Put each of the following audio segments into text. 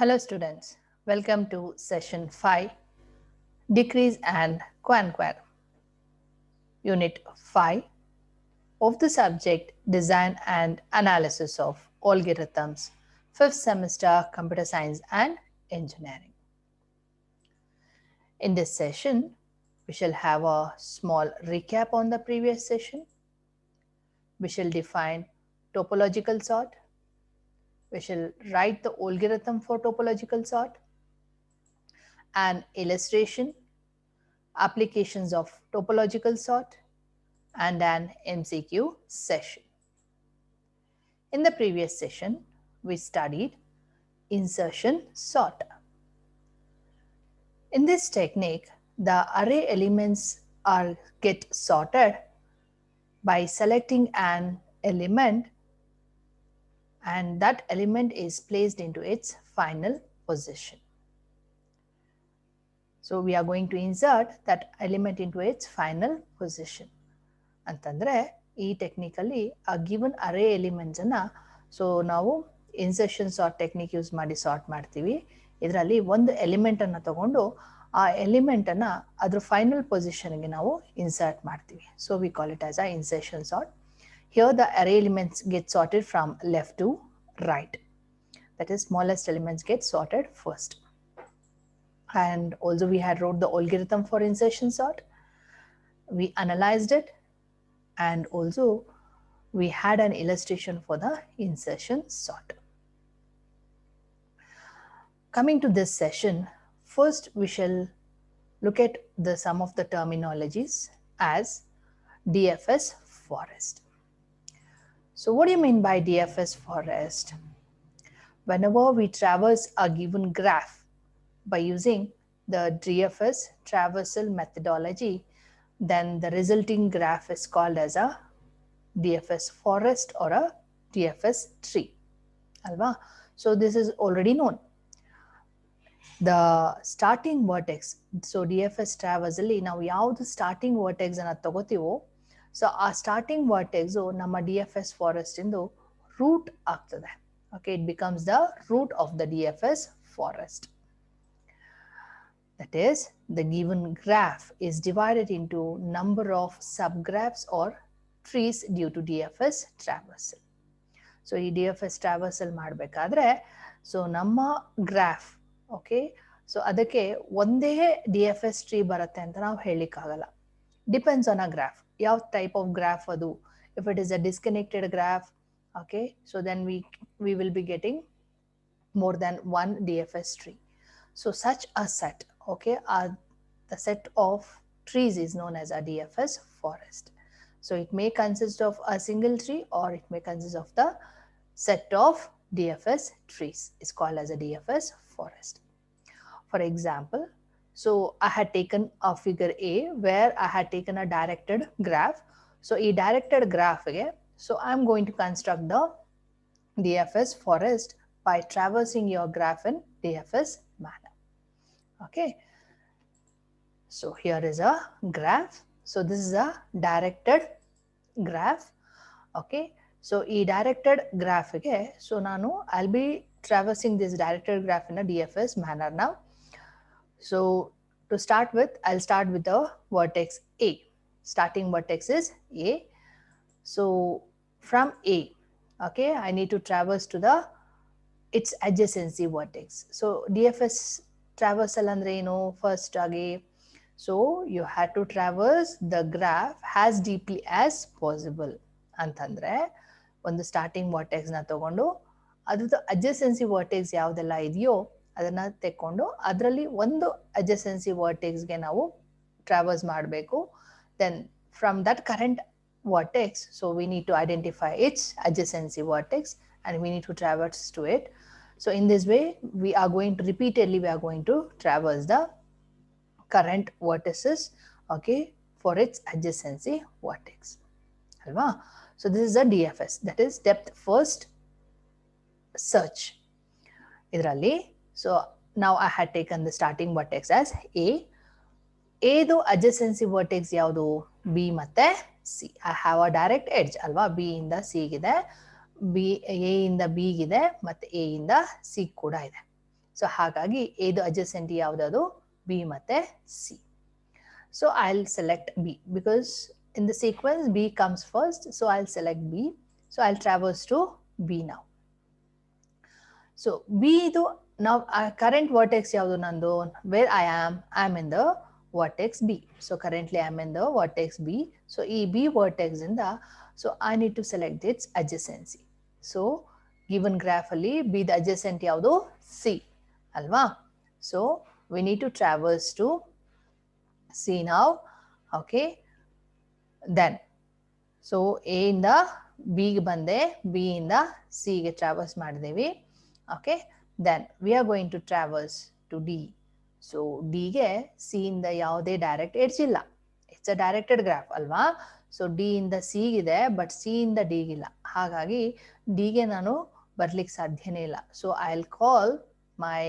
Hello students, welcome to session 5, Decrease and Conquer, unit 5 of the subject Design and Analysis of Algorithms, 5th semester Computer Science and Engineering. In this session, we shall have a small recap on the previous session. We shall define topological sort. We shall write the algorithm for topological sort, an illustration, applications of topological sort, and an MCQ session. In the previous session, we studied insertion sort. In this technique, the array elements get sorted by selecting an element, and that element is placed into its final position. So we are going to insert that element into its final position. ಅಂತಂದ್ರೆ ಈ ಟೆಕ್ನಿಕಲ್ಲಿ ಆ given ಅರೇ elements ಅನ್ನ so ನಾವು insertion sort technique use ಮಾಡಿ sort ಮಾಡ್ತೀವಿ. ಇದರಲ್ಲಿ ಒಂದು element ಅನ್ನ ತಗೊಂಡು ಆ ಎಲಿಮೆಂಟ್ ಅನ್ನ ಅದ್ರ ಫೈನಲ್ ಪೊಸಿಷನ್ಗೆ ನಾವು ಇನ್ಸರ್ಟ್ ಮಾಡ್ತೀವಿ. So we call it as a insertion sort. Here the array elements get sorted from left to right. That is smallest elements get sorted first. And also we had wrote the algorithm for insertion sort. We analyzed it, and also we had an illustration for the insertion sort. Coming to this session, first we shall look at some of the terminologies as DFS forest. So what do you mean by DFS forest? Whenever we traverse a given graph by using the DFS traversal methodology, then the resulting graph is called as a DFS forest or a DFS tree. Alva? So this is already known. The starting vertex, so DFS traversal, now ಯಾವುದು starting vertex ಅನ್ನ ತಗೋತೀವೋ, so ಆ starting vertex ನಮ್ಮ DFS forest ಇಂದು root ಆಗ್ತದೆ. Okay, it becomes the root of the DFS forest. That is, the given graph is divided into number of subgraphs or trees due to DFS traversal. So, ಈ DFS traversal ಮಾಡಬೇಕಾದ್ರೆ so ನಮ್ಮ graph, okay, so ಅದಕ್ಕೆ ಒಂದೇ DFS tree ಬರುತ್ತೆ ಅಂತ ನಾವು ಹೇಳಿಕ್ಕಾಗಲ್ಲ. Depends on a graph. ಯಾವ type of graph ಅದು. If it is a disconnected graph, okay, so then we will be getting more than one DFS tree. So such a set, okay, the set of trees is known as a DFS forest. So it may consist of a single tree or it may consist of the set of DFS trees. It's called as a DFS forest. For example, so I had taken a figure A where I had taken a directed graph. So a directed graph again, so I'm going to construct the DFS forest by traversing your graph in DFS manner. Okay, so here is a graph. So this is a directed graph. Okay, so e directed graph again, so nanu I'll be traversing this directed graph in a DFS manner now. So to start with, I'll start with the vertex A. Starting vertex is A. So from A, okay, I need to traverse to its adjacency vertex. So DFS traversal andre ಏನು first ಆಗಿ, so you had to traverse the graph as deeply as possible ಅಂತಂದ್ರೆ ಒಂದು starting vertex ನ ತಗೊಂಡು ಅದ್ರದ್ದು adjacency vertex ಯಾವ್ದೆಲ್ಲ ಇದೆಯೋ ಅದನ್ನ ತೆಕ್ಕೊಂಡು ಅದರಲ್ಲಿ ಒಂದು adjacency vertex ಗೆ ನಾವು traverse ಮಾಡಬೇಕು. Then from that current vertex, so we need to identify its adjacency vertex and we need to traverse to it. So in this way, we are going to repeatedly, we are going to traverse the current vertices, okay, for its adjacency vertex. Alva? So this is a DFS, that is depth first search. Idralli, so now I had taken the starting vertex as A. A do adjacency vertex yavdu B matte C. I have a direct edge, alva? B inda C gide, B A ಇಂದ B ಗಿದೆ ಮತ್ತೆ A ಇಂದ C ಕೂಡ ಇದೆ. So ಹಾಗಾಗಿ ಇದು adjacent ಯಾವ್ದದು B ಮತ್ತೆ C. So I'll select B because in the sequence B comes first, so I'll select B. So I'll traverse to B now. So B ಇದು now current vertex ಯಾವುದು ನಂದು, where I'm in the vertex B. So currently I'm in the vertex B. So ಈ B vertex ಇಂದ so I need to select its adjacency. So given graph ಅಲ್ಲಿ B the adjacent ಯಾವುದು C ಅಲ್ವಾ. So we need to traverse to C now. Okay, then so A ಇಂದ B ಗೆ ಬಂದೆ, B ಇಂದ C ಗೆ traverse ಮಾಡಿದೆವಿ. Okay, then we are going to traverse to D. So D ಗೆ C ಇಂದ ಯಾವುದೇ direct edge ಇಲ್ಲ. It's a directed graph ಅಲ್ವಾ. So D ಇಂದ C ಇದೆ, but C ಇಂದ D ಗಿಲ್ಲ. ಹಾಗಾಗಿ D ಗೆ ನಾನು ಬರ್ಲಿಕ್ಕೆ ಸಾಧ್ಯನೇ ಇಲ್ಲ. So I'll call my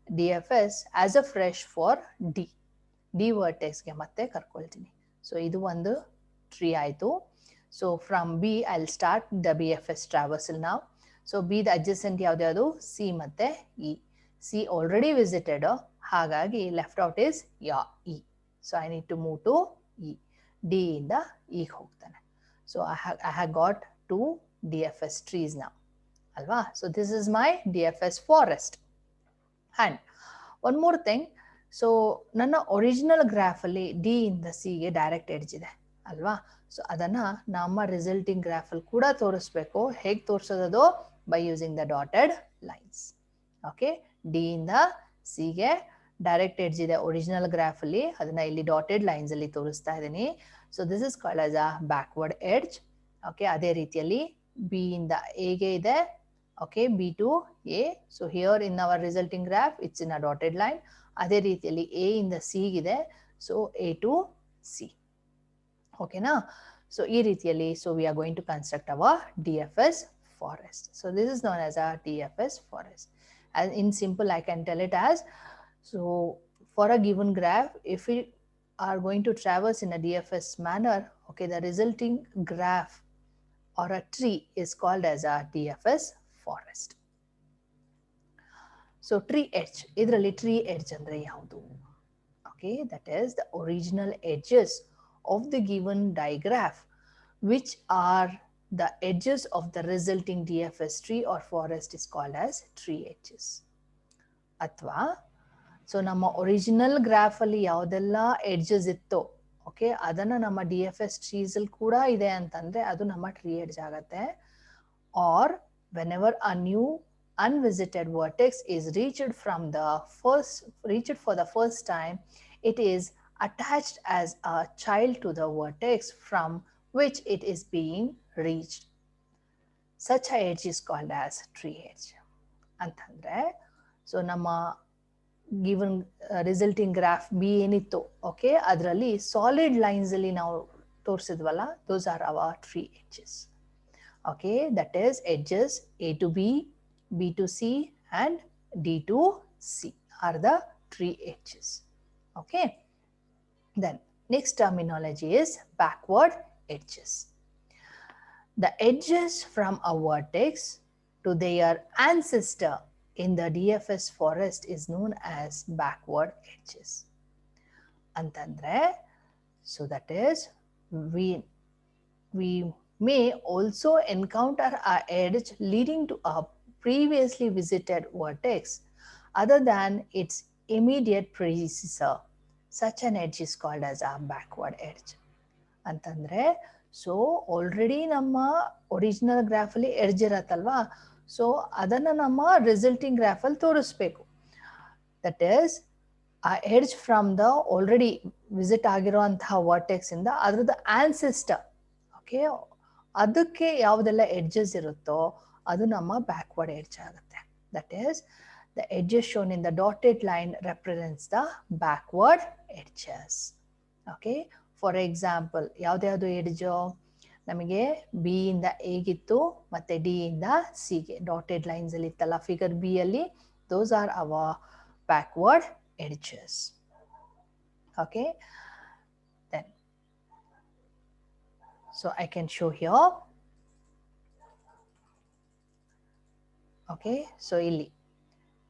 DFS as a fresh for D. D vertex ಗೆ ಮತ್ತೆ ಕರ್ಕೊಳ್ತೀನಿ. So ಇದು ಒಂದು tree ಆಯ್ತು. So from B I'll start the BFS traversal now. So B the adjacent ಯಾವ್ದು C ಮತ್ತೆ E. C already visited, ಹಾಗಾಗಿ left out is E. So I need to move to E. D ಇಂದ E ಹೋಗ್ತಾನೆ. So I have got 2 DFS trees now. ಅಲ್ವಾ. So this is my DFS forest. And one more thing. So ನನ್ನ original graph ಅಲ್ಲಿ D ಇಂದ C ಗೆ direct edge ಇದೆ ಅಲ್ವಾ. So ಅದನ್ನ ನಮ್ಮ ರಿಸಲ್ಟಿಂಗ್ ಗ್ರಾಫ್ ಅಲ್ಲಿ ಕೂಡ ತೋರಿಸ್ಬೇಕು. ಹೇಗೆ ತೋರಿಸೋದು? By using the dotted lines. Okay, D ಇಂದ ಸಿ ಗೆ ಡೈರೆಕ್ಟ್ ಎಡ್ಜ್ ಇದೆ ಒರಿಜಿನಲ್ ಗ್ರಾಫ್ ಅಲ್ಲಿ, ಅದನ್ನ ಇಲ್ಲಿ ಡಾಟೆಡ್ ಲೈನ್ಸ್ ಅಲ್ಲಿ ತೋರಿಸ್ತಾ ಇದ್ದೀನಿ. So this is called as a backward edge. Okay, ಅದೇ ರೀತಿಯಲ್ಲಿ ಬಿ ಇಂದ ಎ ಗೆ ಇದೆ. Okay, B to A. So here in our resulting graph it's in a dotted line. ಅದೇ ರೀತಿಯಲ್ಲಿ ಎ ಇಂದ ಸಿ ಗಿದೆ. So A to C. ಓಕೆನಾ? ಸೊ ಈ ರೀತಿಯಲ್ಲಿ so we are going to construct our DFS forest. So this is known as a DFS forest. And in simple, I can tell it as, so for a given graph, if we are going to traverse in a DFS manner, okay, the resulting graph or a tree is called as a DFS forest. So tree edge, idralli tree edge andre yaudu? Okay, that is the original edges of the given digraph, which are the edges of the resulting DFS tree or forest is called as tree edges. Athwa, so nama original graph alli yaudella edges itto, okay, adanna nama DFS trees al kuda ide antandre adu nama tree edge agate. Or whenever a new unvisited vertex is reached for the first time, it is attached as a child to the vertex from which it is being reached. Such a edge is called as tree edge. Antandre, so nama given resulting graph B enittu, okay, adralli solid lines alli ನಾವು ತೋರಿಸಿದ್ವಲ್ಲ, those are our tree edges. Okay, that is edges A to B, B to C and D to C are the tree edges. Okay, then next terminology is backward edges. The edges from a vertex to their ancestor in the DFS forest is known as backward edges. Antandre, so that is we may also encounter an edge leading to a previously visited vertex other than its immediate predecessor. Such an edge is called as a backward edge. Antandre, so already ನಮ್ಮ original graph ಅಲ್ಲಿ edge ಇರತ್ತಲ್ವಾ, so ಅದನ್ನ ನಮ್ಮ resulting graph ಅಲ್ಲಿ ತೋರಿಸ್ಬೇಕು. That is ಆ edge from the already visit ಆಗಿರುವಂತಹ vertex ಇಂದ ಅದ್ರದ್ದು ಆನ್ಸೆಸ್ಟರ್, ಓಕೆ, ಅದಕ್ಕೆ ಯಾವುದೆಲ್ಲ ಎಡ್ಜಸ್ ಇರುತ್ತೋ ಅದು ನಮ್ಮ ಬ್ಯಾಕ್ವರ್ಡ್ ಎಡ್ಜ್ ಆಗುತ್ತೆ. That is the edges shown in the dotted line represents the backward edges. Okay, for example, ಯಾವ್ದು ಎಡ್ಜ್ ನಮಗೆ ಬಿ ಇಂದ ಎ ಗಿತ್ತು ಮತ್ತೆ ಡಿ ಇಂದ ಸಿ ಗೆ ಡಾಟೆಡ್ ಲೈನ್ಸ್ ಅಲ್ಲಿ ಇತ್ತಲ್ಲ ಫಿಗರ್ ಬಿ ಅಲ್ಲಿ, those are our backward edges. Okay, then so I can show here. Okay, so ಇಲ್ಲಿ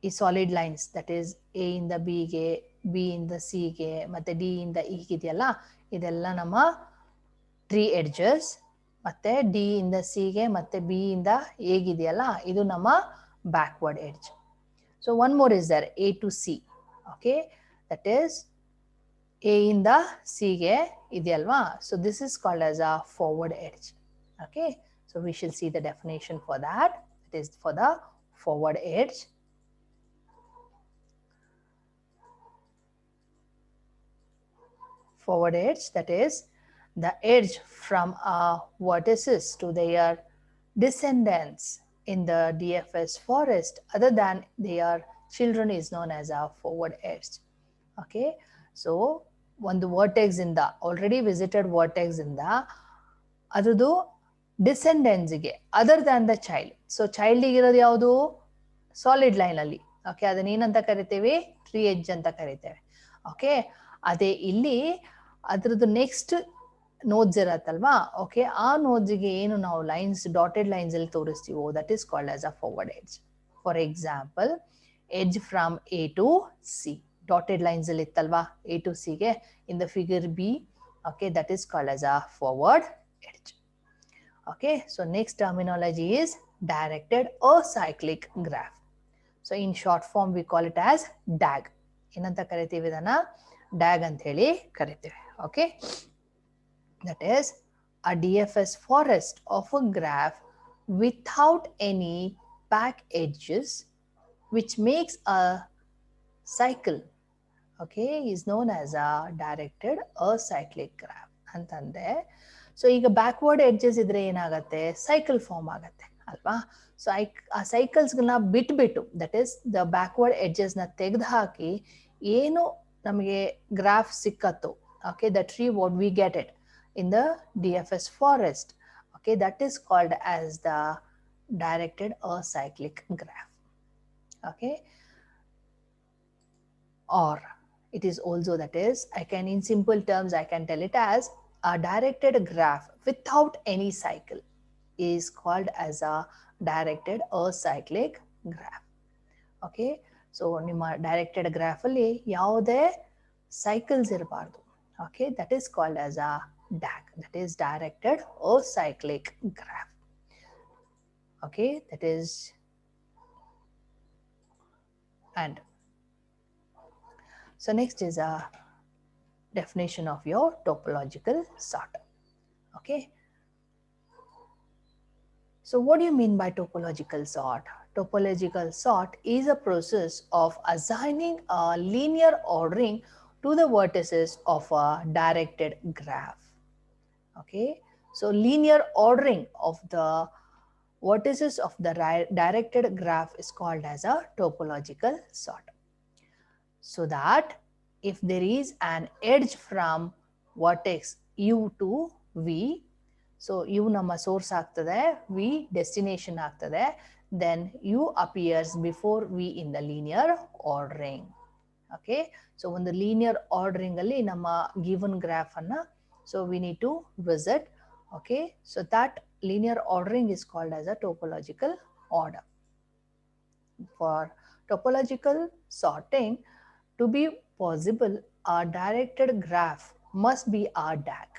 ಈ solid lines that is A ಇಂದ ಬಿಗೆ, ಬಿ ಇಂದ ಸಿಗೆ ಮತ್ತೆ ಡಿ ಇಂದ ಇದೆಯಲ್ಲ, ಇದೆಲ್ಲ ನಮ್ಮ ಟ್ರೀ ಎಡ್ಜಸ್. ಮತ್ತೆ ಡಿ ಇಂದ ಸಿಗೆ ಮತ್ತೆ ಬಿ ಇಂದ ಎಗಿದೆಯಲ್ಲ, ಇದು ನಮ್ಮ backward edge. So one more is there, A to C. Okay, that is A ಇಂದ ಸಿಗೆ ಇದೆಯಲ್ವಾ, so this is called as a forward edge. Okay, so we shall see the definition for that. It is for the forward edge. Forward edge, that is the edge from vertices to their descendants in the DFS forest other than their children is known as a forward edge. Okay, so ಒಂದು vertex ಇಂದ, already visited vertex ಇಂದ ಅದರದು ಡಿಸೆಂಡೆನ್ಸ್ಗೆ other than the child. So ಚೈಲ್ಡಿಗೆ ಇರೋದು ಯಾವುದು? Solid line ಅಲ್ಲಿ. Okay, ಅದನ್ನ ಏನಂತ ಕರಿತೇವೆ? ಟ್ರೀ ಎಡ್ಜ್ ಅಂತ ಕರಿತೇವೆ. ಓಕೆ, ಅದೇ ಇಲ್ಲಿ ಅದ್ರದ್ದು ನೆಕ್ಸ್ಟ್ ನೋಡ್ಸ್ ಇರತ್ತಲ್ವಾ, ಓಕೆ, ಆ ನೋಡ್ಸ್ಗೆ ಏನು ನಾವು ಲೈನ್ಸ್, ಡಾಟೆಡ್ ಲೈನ್ಸ್ ಅಲ್ಲಿ ತೋರಿಸ್ತೀವೋ that is called as a forward edge. For example, edge from A to C, dotted lines ಅಲ್ಲಿ ಇತ್ತಲ್ವಾ ಎ ಟು ಸಿಗೆ in the figure B. Okay, that is called as a forward edge. Okay, so next terminology is directed acyclic graph. So in short form we call it as DAG. ಏನಂತ ಕರಿತೀವಿ ಇದನ್ನ? DAG ಅಂತ ಹೇಳಿ ಕರಿತೀವಿ. Okay, that is a DFS forest of a graph without any back edges which makes a cycle. Okay, is known as a directed acyclic graph ಅಂತಂದ್ರೆ. So ಈಗ backward edges ಇದ್ರೆ ಏನಾಗುತ್ತೆ? ಸೈಕಲ್ ಫಾರ್ಮ್ ಆಗುತ್ತೆ ಅಲ್ವಾ? So ಆ ಸೈಕಲ್ಸ್ಗಳನ್ನ ಬಿಟ್ಬಿಟ್ಟು, that is the backward ಎಡ್ಜಸ್ನ ತೆಗೆದು ಹಾಕಿ ಏನು ನಮಗೆ ಗ್ರಾಫ್ ಸಿಕ್ಕತ್ತೋ, okay, the tree what we get it in the DFS forest, okay, that is called as the directed acyclic graph. Okay, or it is also, that is, I can, in simple terms I can tell it as a directed graph without any cycle is called as a directed acyclic graph. Okay, so ನಿಮ್ಮ directed graph ಅಲ್ಲಿ ಯಾವುದೇ cycles ಇರಬಾರ್ದು. Okay, that is called as a DAG, that is directed acyclic graph. Okay, that is, and so next is a definition of your topological sort. Okay, so what do you mean by topological sort? Topological sort is a process of assigning a linear ordering to the vertices of a directed graph. Okay, so linear ordering of the vertices of the directed graph is called as a topological sort. So that if there is an edge from vertex U to V, so U ನಮ್ಮ source ಆಗ್ತದೆ, V destination ಆಗ್ತದೆ, then U appears before V in the linear ordering. Okay, so ಒಂದು linear ordering ಅಲ್ಲಿ ನಮ್ಮ given graph ಅನ್ನ, so we need to visit. Okay, so that linear ordering is called as a topological order. For topological sorting to be possible, a directed graph must be a DAG.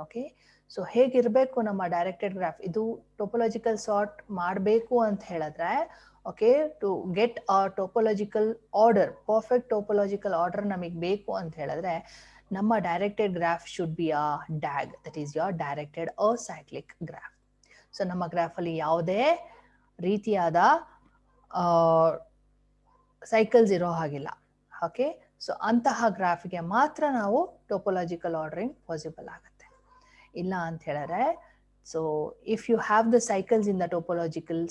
Okay, so ಹೇಗಿರಬೇಕು ನಮ್ಮ directed graph? ಇದು topological sort ಮಾಡಬೇಕು ಅಂತ ಹೇಳಿದ್ರೆ, okay, to get a topological order, perfect topological order ನಮಗೆ ಬೇಕು ಅಂತ ಹೇಳಿದ್ರೆ ನಮ್ಮ directed graph should be a DAG, that is your directed acyclic graph. So ನಮ್ಮ ಗ್ರಾಫಲ್ಲಿ ಯಾವುದೇ ರೀತಿಯಾದ ಸೈಕಲ್ಸ್ ಇರೋ ಹಾಗಿಲ್ಲ. ಓಕೆ, ಸೊ ಅಂತಹ ಗ್ರಾಫ್ಗೆ ಮಾತ್ರ ನಾವು ಟೋಪೋಲಾಜಿಕಲ್ ಆರ್ಡರಿಂಗ್ ಪಾಸಿಬಲ್ ಆಗುತ್ತೆ. ಇಲ್ಲ ಅಂತ ಹೇಳಿದ್ರೆ, so if you have the cycles in the topological,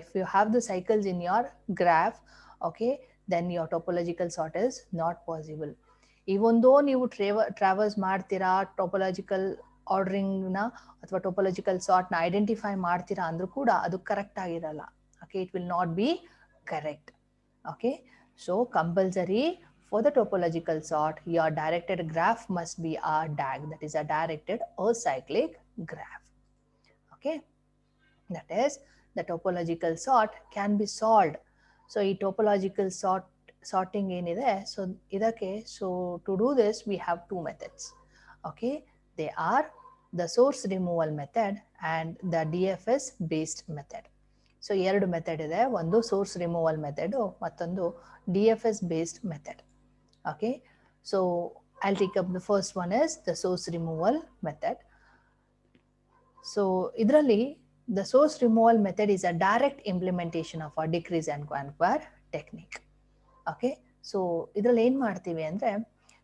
if you have the cycles in your graph, okay, then your topological sort is not possible. ಇವೊಂದು ನೀವು ಟ್ರಾವರ್ಸ್ ಮಾಡ್ತೀರಾ, ಟೋಪೋಲಾಜಿಕಲ್ ಆರ್ಡರಿಂಗ್ನ ಅಥವಾ ಟೋಪೋಲಾಜಿಕಲ್ ಸಾರ್ಟ್ನ ಐಡೆಂಟಿಫೈ ಮಾಡ್ತೀರಾ ಅಂದ್ರೂ ಕೂಡ ಅದು ಕರೆಕ್ಟ್ ಆಗಿರಲ್ಲ. Okay, it will not be correct. Okay, so compulsory for the topological sort, your directed graph must be a DAG, that is a directed acyclic graph. Okay, that is, the topological sort can be solved so ಈ topological sorting ಏನಿದೆ, so ಇದಕ್ಕೆ, so to do this we have two methods. Okay, they are the source removal method and the DFS based method. So ಎರಡು method ಇದೆ, ಒಂದು source removal method, ಮತ್ತೊಂದು DFS based method. Okay, so I'll take up the first one is the source removal method. So idರಲ್ಲಿ the source removal method is a direct implementation of a decrease and conquer technique. Okay, so idರಲ್ಲಿ ಏನು ಮಾಡ್ತೀವಿ ಅಂದರೆ,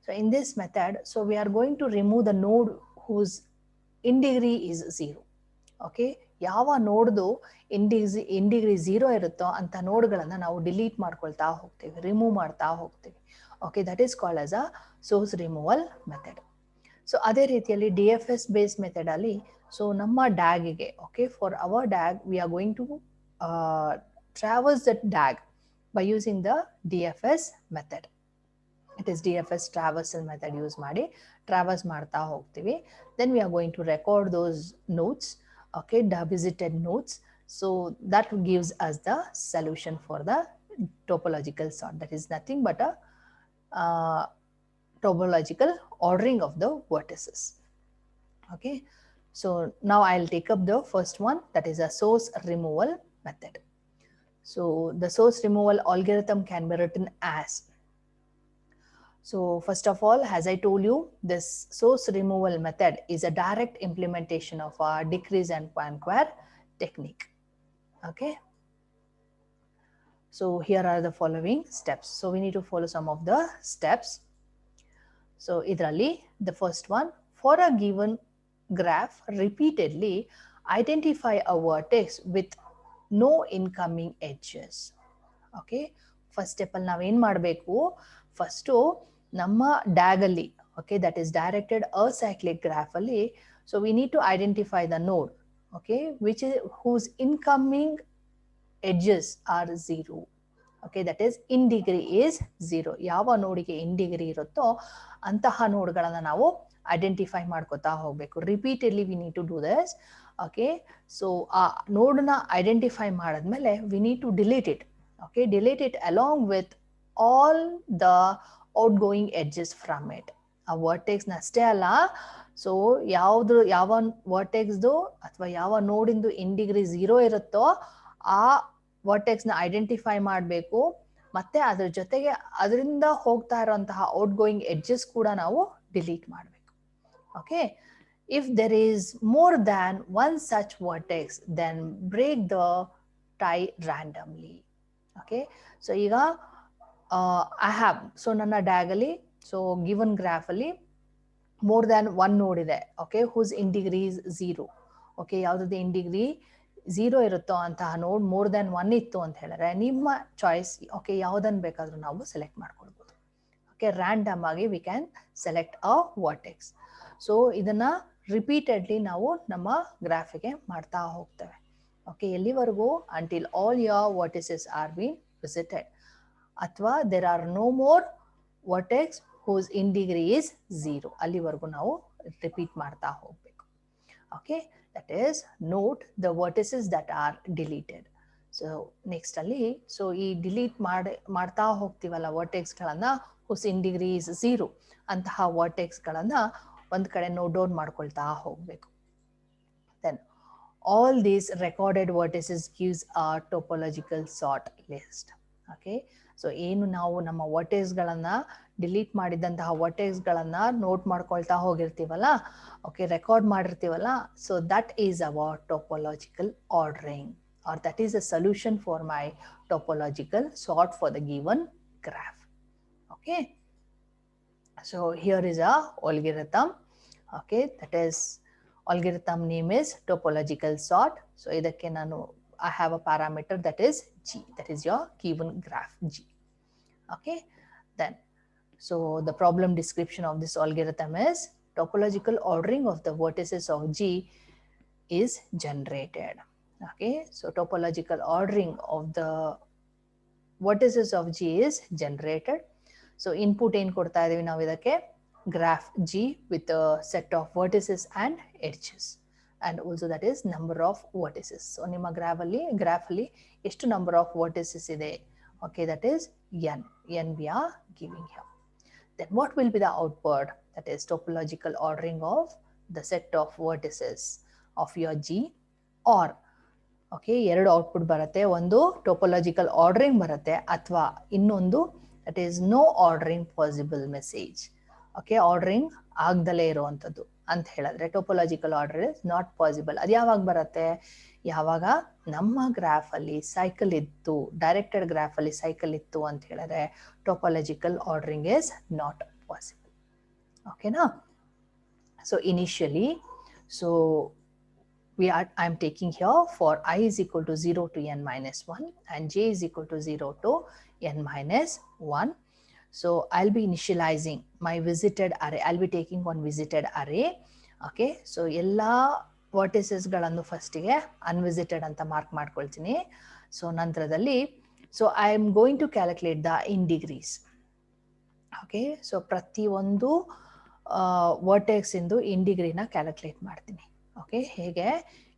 so in this method, so we are going to remove the node whose integrity is 0. Okay, ಯಾವ ನೋಡ್ದು ಇಂಡಿಗ್ರಿ 0 ಇರುತ್ತೋ ಅಂಥ ನೋಡ್ಗಳನ್ನು ನಾವು delete ಮಾಡ್ಕೊಳ್ತಾ ಹೋಗ್ತೀವಿ, ರಿಮೂವ್ ಮಾಡ್ತಾ ಹೋಗ್ತೀವಿ. Okay, that is called as a source removal method. So ಅದೇ ರೀತಿಯಲ್ಲಿ DFS ಬೇಸ್ಡ್ ಮೆಥಡಲ್ಲಿ, ಸೊ ನಮ್ಮ ಡ್ಯಾಗಿಗೆ, okay, for our DAG we are going to traverse that DAG by using the DFS method. It is DFS traversal method use ಮಾಡಿ traverse ಮಾಡ್ತಾ ಹೋಗ್ತೀವಿ. Then we are going to record those notes, okay, the visited nodes. So that gives us the solution for the topological sort. That is nothing but a topological ordering of the vertices. Okay, so now I'll take up the first one, that is a source removal method. So the source removal algorithm can be written as, so first of all, as I told you, this source removal method is a direct implementation of a decrease and conquer technique. Okay, so here are the following steps. So we need to follow some of the steps. So idrali, the first one, for a given graph, repeatedly identify a vertex with no incoming edges. Okay, first step ಅಲ್ಲಿ ನಾವೇನು ಮಾಡಬೇಕು, first ನಮ್ಮ DAG ಅಲ್ಲಿ, okay, that is directed acyclic graph ಅಲ್ಲಿ, so we need to identify the node, okay, which is whose incoming edges are 0. Okay, that is in degree is 0. ಯಾವ ನೋಡಿಗೆ in degree ಇರುತ್ತೋ ಅಂತಹ ನೋಡ್ಗಳನ್ನು ನಾವು ಐಡೆಂಟಿಫೈ ಮಾಡ್ಕೋತಾ ಹೋಗಬೇಕು. Repeatedly we need to do this. Okay, so ಆ ನೋಡನ್ನ identify ಮಾಡಿದ್ಮೇಲೆ we need to delete it. Okay, delete it along with all the outgoing edges from it. ಆ ವರ್ಟೆಕ್ಸ್ ಅಷ್ಟೇ ಅಲ್ಲ, ಸೊ ಯಾವ ವರ್ಟೆಕ್ಸ್ದು ಅಥವಾ ಯಾವ ನೋಡಿಂದು ಇನ್ ಡಿಗ್ರಿ 0 ಇರುತ್ತೋ ಆ ವರ್ಟೆಕ್ಸ್ನ ಐಡೆಂಟಿಫೈ ಮಾಡಬೇಕು, ಮತ್ತೆ ಅದ್ರ ಜೊತೆಗೆ ಅದರಿಂದ ಹೋಗ್ತಾ ಇರೋಂತಹ ಔಟ್ಗೋಯಿಂಗ್ ಎಡ್ಜಸ್ ಕೂಡ ನಾವು ಡಿಲೀಟ್ ಮಾಡಬೇಕು. Okay, if there is more than one such vertex then break the tie randomly. Okay, so ಈಗ ಐ ಹ್ಯಾವ್, ಸೊ ನನ್ನ ಡ್ಯಾಗಲ್ಲಿ, ಸೊ ಗಿವನ್ ಗ್ರಾಫಲ್ಲಿ ಮೋರ್ ದ್ಯಾನ್ ಒನ್ ನೋಡ್ ಇದೆ. Okay, whose in degree 0. Okay, ಯಾವುದಾದ್ರು in degree 0 ಇರುತ್ತೋ ಅಂತಹ ನೋಡ್ more than 1 ಇತ್ತು ಅಂತ ಹೇಳಿದ್ರೆ ನಿಮ್ಮ ಚಾಯ್ಸ್, ಓಕೆ, ಯಾವುದನ್ನು ಬೇಕಾದರೂ ನಾವು ಸೆಲೆಕ್ಟ್ ಮಾಡ್ಕೊಳ್ಬೋದು. ಓಕೆ, ರ್ಯಾಂಡಮ್ ಆಗಿ we can select a vertex. So ಇದನ್ನ ರಿಪೀಟೆಡ್ಲಿ ನಾವು ನಮ್ಮ ಗ್ರಾಫಿಗೆ ಮಾಡ್ತಾ ಹೋಗ್ತೇವೆ. ಓಕೆ, ಎಲ್ಲಿವರೆಗೂ, until all your vertices are been visited, ಅಥವಾ there are no more vertex whose in degree is 0, ಅಲ್ಲಿವರೆಗೂ ನಾವು ರಿಪೀಟ್ ಮಾಡ್ತಾ ಹೋಗ್ಬೇಕು. Okay, that is not the vertices that are deleted. So next ಅಲ್ಲಿ, ಸೊ ಈ ಡಿಲೀಟ್ ಮಾಡ್ತಾ ಹೋಗ್ತೀವಲ್ಲ ವರ್ಟೆಕ್ಸ್ಗಳನ್ನ, ಹೂಸ್ ಇನ್ ಡಿಗ್ರಿ ಈಸ್ 0 ಅಂತಹ ವರ್ಟೆಕ್ಸ್ಗಳನ್ನ ಒಂದು ಕಡೆ ನೋಟ್ ಡೌನ್ ಮಾಡ್ಕೊಳ್ತಾ ಹೋಗ್ಬೇಕು. Then all these recorded vertices gives a topological sort list. Okay, so ಏನು ನಾವು ನಮ್ಮ ವರ್ಟೆಕ್ಸ್ಗಳನ್ನ ಡಿಲೀಟ್ ಮಾಡಿದಂತಹ ವರ್ಟೆಕ್ಸ್ಗಳನ್ನ ನೋಟ್ ಮಾಡ್ಕೊಳ್ತಾ ಹೋಗಿರ್ತೀವಲ್ಲ, ಓಕೆ, ರೆಕಾರ್ಡ್ ಮಾಡಿರ್ತೀವಲ್ಲ, so that is our topological ordering, or that is a solution for my topological sort for the given graph. Okay, so here is a algorithm. Okay, that is algorithm name is topological sort. So ಇದಕ್ಕೆ ನಾನು I have a parameter that is G, that is your given graph G. Okay, then so the problem description of this algorithm is topological ordering of the vertices of G is generated. Okay, so topological ordering of the vertices of G is generated. So input ಏನು ಕೊಡ್ತಾ ಇದೀವಿ ನಾವು ಇದಕ್ಕೆ, graph G with a set of vertices and edges, and also that is number of vertices. So ನಿಮ್ಮ graph ಅಲ್ಲಿ ಎಷ್ಟು number of vertices ಇದೆ, Okay, that is n we are giving here. Then what will be the output? That is topological ordering of the set of vertices of your G, or okay, ಎರಡು output ಬರುತ್ತೆ. ಒಂದು topological ordering ಬರುತ್ತೆ, ಅಥವಾ ಇನ್ನೊಂದು that is no ordering possible message. Okay, ordering ಆಗ್ದಲೇ ಇರುವಂಥದ್ದು ಅಂತ ಹೇಳಿದ್ರೆ topological order is not possible. ಅದು ಯಾವಾಗ ಬರುತ್ತೆ? ಯಾವಾಗ ನಮ್ಮ ಗ್ರಾಫಲ್ಲಿ ಸೈಕಲ್ ಇತ್ತು, ಡೈರೆಕ್ಟೆಡ್ ಗ್ರಾಫಲ್ಲಿ ಸೈಕಲ್ ಇತ್ತು ಅಂತ ಹೇಳಿದ್ರೆ topological ordering is not possible. ಓಕೆನಾ? So initially, so I am taking here for I is equal to 0 to n minus 1 and j is equal to 0 to n minus 1. So I'll be initializing my visited array. I'll be taking one visited array. Okay, so ella vertices galannu first ge unvisited anta mark ಮಾಡ್ಕೊಳ್ತೀನಿ. So ನಂತರದಲ್ಲಿ, so I am going to calculate the in degrees. Okay, so ಪ್ರತಿ ಒಂದು vertex ಇಂದು in degree ನ calculate ಮಾಡ್ತೀನಿ. Okay, ಹೇಗೆ?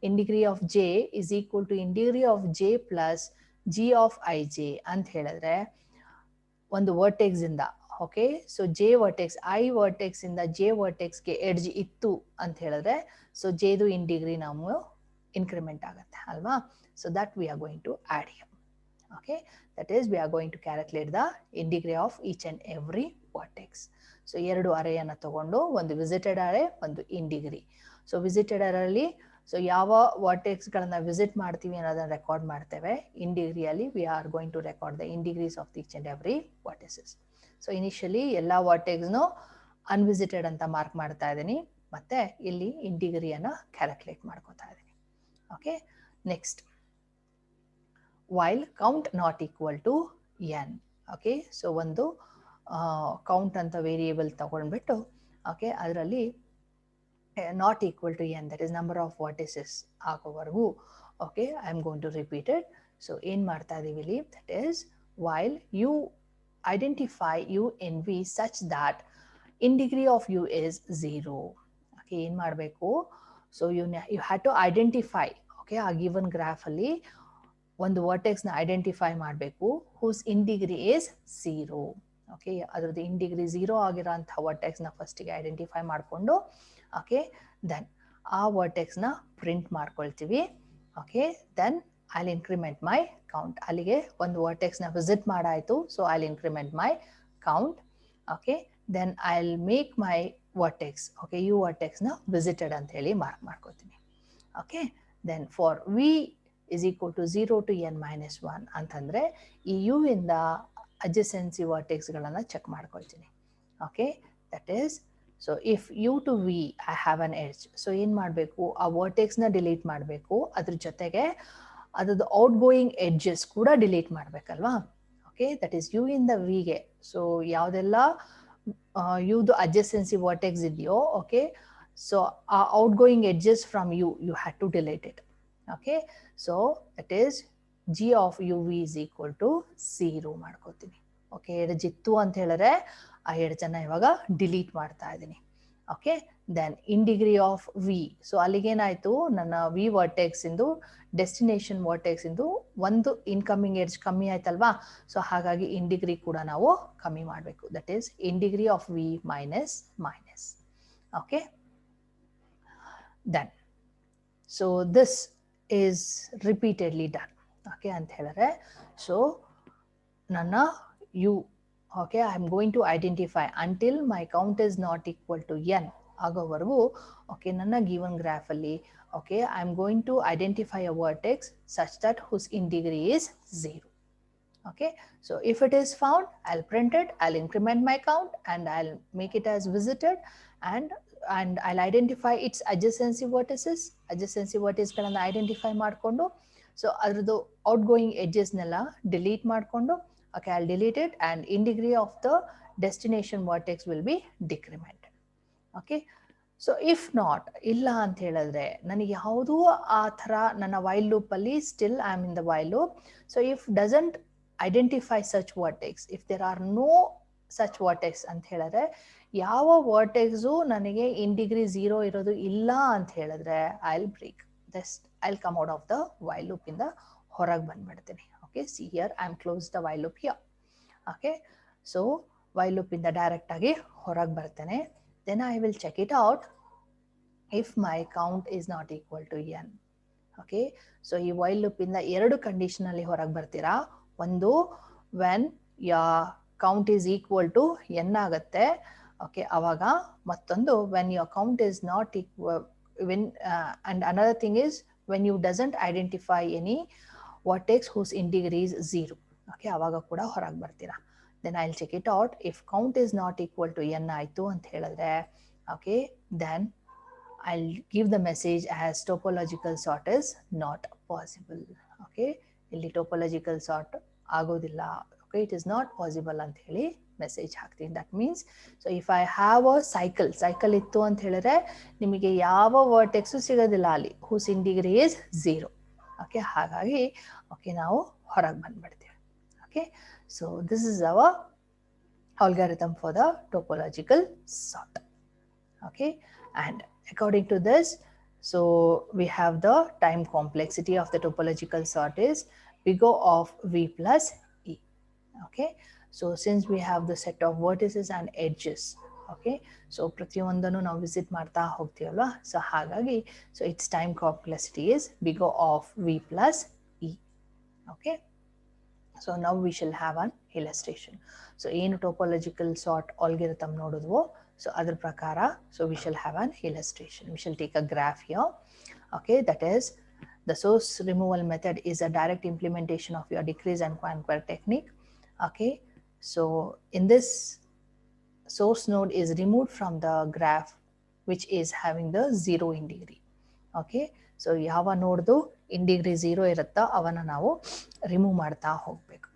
In degree of J is equal to in degree of J plus G of I J ಅಂತ ಹೇಳಿದ್ರೆ ಒಂದು vertex ಇಂದ, okay, so J vertex I vertex ಇಂದ ಜೆ ವರ್ಟೆಕ್ಸ್ಗೆ ಎಡ್ಜ್ ಇತ್ತು ಅಂತ ಹೇಳಿದ್ರೆ ಸೊ ಜೆದು ಇನ್ ಡಿಗ್ರಿ ನಾವು ಇನ್ಕ್ರಿಮೆಂಟ್ ಆಗುತ್ತೆ ಅಲ್ವಾ? So that we are going to add here. Okay, that is we are going to calculate the in degree of each and every vertex. So ಎರಡು ಅರೇಯನ್ನು ತಗೊಂಡು, ಒಂದು ವಿಸಿಟೆಡ್ ಅರೇ, ಒಂದು in degree. So visited ಅರಲ್ಲಿ so ಯಾವ ವರ್ಟೆಕ್ಸ್ಗಳನ್ನ visit ಮಾಡ್ತೀವಿ ಅನ್ನೋದನ್ನ ರೆಕಾರ್ಡ್ ಮಾಡ್ತೇವೆ. ಇನ್ ಡಿಗ್ರಿಯಲ್ಲಿ we are going to record the in degrees of each and every vertices. So initially ಎಲ್ಲ ವರ್ಟೆಕ್ಸ್ನು ಅನ್ವಿಸಿಟೆಡ್ ಅಂತ ಮಾರ್ಕ್ ಮಾಡ್ತಾ ಇದ್ದೀನಿ, ಮತ್ತೆ ಇಲ್ಲಿ ಇನ್ ಡಿಗ್ರಿಯನ್ನ ಕ್ಯಾಲ್ಕುಲೇಟ್ ಮಾಡ್ಕೋತಾ ಇದ್ದೀನಿ. Okay, next while count not equal to N. Okay, so ಒಂದು ಕೌಂಟ್ ಅಂತ ವೇರಿಯೇಬಲ್ ತಗೊಂಡ್ಬಿಟ್ಟು, ಓಕೆ, ಅದರಲ್ಲಿ not equal to n, that is number of vertices ಆಗೋವರೆಗೂ, okay, I am going to repeat it. So ಏನ್ ಮಾಡ್ತಾ ಇದೀವಿ ಇಲ್ಲಿ? That is while you identify u in v such that in degree of u is 0. Okay, ಏನ್ ಮಾಡಬೇಕು? So you had to identify, okay, ಆ given graph ಅಲ್ಲಿ ಒಂದು vertex ನ ಐಡೆಂಟಿಫೈ ಮಾಡಬೇಕು whose in degree is 0. Okay, ಅದ್ರದ್ದು in degree 0 ಆಗಿರೋಂಥ vertex ನ ಫಸ್ಟ್ ಗೆ ಐಡೆಂಟಿಫೈ ಮಾಡಿಕೊಂಡು, ಓಕೆ, ದೆನ್ ಆ ವರ್ಟೆಕ್ಸ್ ನ ಪ್ರಿಂಟ್ ಮಾಡ್ಕೊಳ್ತೀವಿ. Okay, then I'll increment my count. ಅಲ್ಲಿಗೆ ಒಂದು ವರ್ಟೆಕ್ಸ್ ನ ವಿಸಿಟ್ ಮಾಡಾಯ್ತು, so I'll increment my count. Okay, then I'll make my vertex, okay, u vertex ನ ವಿಸಿಟೆಡ್ ಅಂತ ಹೇಳಿ ಮಾರ್ಕ್ ಮಾಡ್ಕೊತೀನಿ. Okay, then for v is equal to 0 to n minus 1 ಅಂತಂದ್ರೆ ಈ ಯು ಇಂದ ಅಡ್ಜಸೆನ್ಸಿ ವರ್ಟೆಕ್ಸ್ಗಳನ್ನ ಚೆಕ್ ಮಾಡ್ಕೊಳ್ತೀನಿ. Okay, that is, so if u to V I have an edge, so ಏನು ಮಾಡಬೇಕು? ಆ ವರ್ಟೆಕ್ಸ್ನ ಡಿಲೀಟ್ ಮಾಡಬೇಕು, ಅದ್ರ ಜೊತೆಗೆ ಅದ್ರದ್ದು ಔಟ್ ಗೋಯಿಂಗ್ ಎಡ್ಜಸ್ ಕೂಡ ಡಿಲೀಟ್ ಮಾಡಬೇಕಲ್ವಾ? ಓಕೆ, ದಟ್ ಈಸ್ ಯು ಇಂದ ವಿಗೆ, ಸೊ ಯಾವುದೆಲ್ಲ ಯುದು ಅಡ್ಜಸೆನ್ಸಿ ವರ್ಟೆಕ್ಸ್ ಇದೆಯೋ, ಓಕೆ, ಸೊ ಆ outgoing edges from u had to delete it. Okay, so that is g of u v is equal to 0 ಮಾಡ್ಕೋತೀನಿ. Okay, edge ಇತ್ತು ಅಂತ ಹೇಳಿದ್ರೆ ಆ ಎಡ್ಜನ್ನ ಇವಾಗ ಡಿಲೀಟ್ ಮಾಡ್ತಾ ಇದ್ದೀನಿ. Okay, then in degree of v, so ಅಲ್ಲಿಗೇನಾಯ್ತು, ನನ್ನ ವಿ ವರ್ಟೆಕ್ಸ್ ಇಂದು ಡೆಸ್ಟಿನೇಷನ್ ವರ್ಟೆಕ್ಸ್ ಇಂದು ಒಂದು ಇನ್ಕಮಿಂಗ್ ಎಡ್ಜ್ ಕಮ್ಮಿ ಆಯ್ತಲ್ವಾ? ಸೊ ಹಾಗಾಗಿ ಇನ್ ಡಿಗ್ರಿ ಕೂಡ ನಾವು ಕಮ್ಮಿ ಮಾಡಬೇಕು. That is in degree of V minus minus. Okay, then so this is repeatedly done. Okay, ಅಂತ ಹೇಳಿದ್ರೆ ಸೊ ನನ್ನ U, okay, I am going to identify until my count is not equal to n ಆಗೋವರೆಗೂ, okay, ನನ್ನ given graph ಅಲ್ಲಿ, okay, I am going to identify a vertex such that whose in degree is 0. Okay, so if it is found, I'll print it, I'll increment my count and I'll make it as visited, and I'll identify its adjacency vertices. Adjacency vertices ಗಳನ್ನ identify ಮಾಡಿಕೊಂಡು, so ಅದ್ರದ್ದು out going ಎಡ್ಜಸ್ನೆಲ್ಲ delete ಮಾಡಿಕೊಂಡು, okay, I'll delete it and in degree of the destination vertex will be decremented. Okay, so if not, illa ant ಹೇಳಿದ್ರೆ ನನಗೆ ಯಾವುದು ಆ ಥರ ನನ್ನ ವೈಲ್ ಲೂಪ್ ಅಲ್ಲಿ still I am in the while loop. So if doesn't identify such vertex, if there are no such vertex ಅಂತ ಹೇಳಿದ್ರೆ, ಯಾವ ವರ್ಟೆಕ್ಸು ನನಗೆ ಇನ್ ಡಿಗ್ರಿ 0 ಇರೋದು ಇಲ್ಲ ಅಂತ ಹೇಳಿದ್ರೆ I'll break this, I'll come out of the while loop ಇಂದ ಹೊರಗೆ ಬಂದ್ಬಿಡ್ತೀನಿ. Okay, see here, I'm closed the while loop here. Okay, so while loop in the direct agi horag bartene. Then I will check it out if my count is not equal to n. Okay, so ಈ while loop ಇಂದ ಎರಡು condition ಅಲ್ಲಿ ಹೊರಗೆ ಬರ್ತೀರಾ. ಒಂದು when your count is equal to n ಆಗುತ್ತೆ. Okay, ಅವಾಗ ಮತ್ತೊಂದು when your count is not equal, when and another thing is when you doesn't identify any vertex whose integer is 0. Okay, ಅವಾಗ ಕೂಡ ಹೊರಗೆ ಬರ್ತೀರಾ. Then I'll check it out. If count is not equal to n ಆಯ್ತು ಅಂತ ಹೇಳಿದ್ರೆ, okay, then I'll give the message as topological sort is not possible. Okay, ಇಲ್ಲಿ topological sort ಆಗೋದಿಲ್ಲ. Okay, it is not possible ಅಂತ ಹೇಳಿ message ಹಾಕ್ತೀನಿ. That means, so if I have a cycle ಇತ್ತು ಅಂತ ಹೇಳಿದ್ರೆ ನಿಮಗೆ ಯಾವ ವರ್ಟೆಕ್ಸು ಸಿಗೋದಿಲ್ಲ ಅಲ್ಲಿ ಹೂಸ್ ಇಂಟಿಗ್ರಿ ಈಸ್ 0. ಓಕೆ, ಹಾಗಾಗಿ ಓಕೆ ನಾವು ಹೊರಗೆ ಬಂದ್ಬಿಡ್ತೀವಿ. Okay, so this is our algorithm for the topological sort. Okay, and according to this, so we have the time complexity of the topological sort is big O of v plus e. Okay, so since we have the set of vertices and edges, okay, so ಪ್ರತಿಯೊಂದನ್ನು ನಾವು visit ಮಾಡ್ತಾ ಹೋಗ್ತೀವಲ್ವಾ, so ಹಾಗಾಗಿ so its time complexity is big O of v plus e. Okay, so now we shall have an illustration. So ಏನು topological sort algorithm ನೋಡಿದ್ವೋ, so ಅದರ ಪ್ರಕಾರ so we shall have an illustration. We shall take a graph here. Okay, that is the source removal method is a direct implementation of your decrease and conquer technique. Okay, so in this source node is removed from the graph which is having the 0 in degree. Okay, so ಯಾವ ನೋಡ್ದು in degree 0 ಇರುತ್ತಾ ಅವನ್ನ ನಾವು remove ಮಾಡ್ತಾ ಹೋಗ್ಬೇಕು.